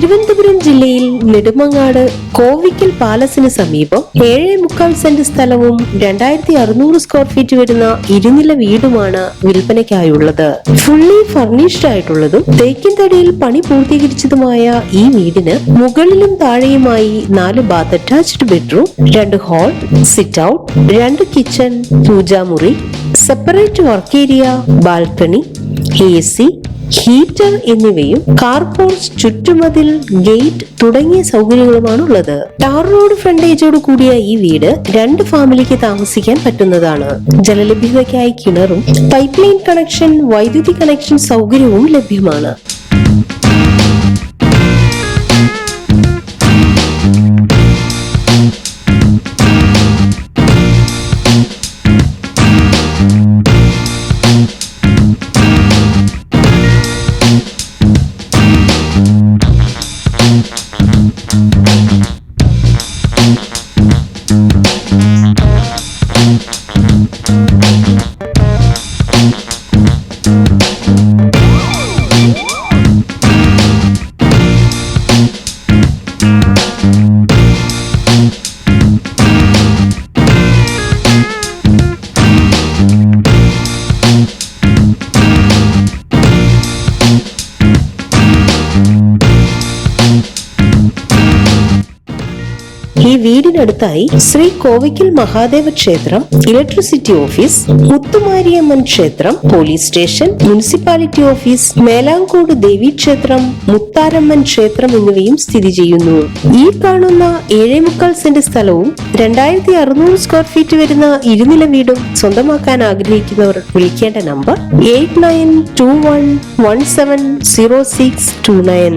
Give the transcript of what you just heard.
തിരുവനന്തപുരം ജില്ലയിൽ നെടുമങ്ങാട് കോവിക്കൽ പാലസിന് സമീപം 7.25 സെന്റ് സ്ഥലവും 2600 സ്ക്വയർ ഫീറ്റ് വരുന്ന ഇരുനില വീടുമാണ് വിൽപ്പനയ്ക്കായുള്ളത്. ഫുള്ളി ഫർണിഷ്ഡ് ആയിട്ടുള്ളതും തേക്കിൻ തടിയിൽ പണി പൂർത്തീകരിച്ചതുമായ ഈ വീടിന് മുകളിലും താഴെയുമായി 4 bath attached bedroom, 2 hall, sit out, 2 kitchen, പൂജാമുറി, separate work area, balcony, AC, heater എന്നിവയും കാർപോർച്ച്, ചുറ്റുമതിൽ, ഗേറ്റ് തുടങ്ങിയ സൗകര്യങ്ങളുമാണ് ഉള്ളത്. ടാർ റോഡ് ഫ്രണ്ടേജോട് കൂടിയ ഈ വീട് 2 ഫാമിലിക്ക് താമസിക്കാൻ പറ്റുന്നതാണ്. ജലലഭ്യതയ്ക്കായി കിണറും പൈപ്പ് ലൈൻ കണക്ഷൻ, വൈദ്യുതി കണക്ഷൻ സൗകര്യവും ലഭ്യമാണ്. ഈ വീടിനടുത്തായി ശ്രീ കോവിക്കൽ മഹാദേവ ക്ഷേത്രം, ഇലക്ട്രിസിറ്റി ഓഫീസ്, മുത്തുമാരിയമ്മൻ ക്ഷേത്രം, police station, municipality office, Melangode Devi ക്ഷേത്രം, മുത്താരമ്മൻ ക്ഷേത്രം എന്നിവയും സ്ഥിതി ചെയ്യുന്നു. ഈ കാണുന്ന 7.25 സെന്റ് സ്ഥലവും 2600 സ്ക്വയർ ഫീറ്റ് വരുന്ന ഇരുനില വീടും സ്വന്തമാക്കാൻ ആഗ്രഹിക്കുന്നവർ വിളിക്കേണ്ട നമ്പർ 8921170629.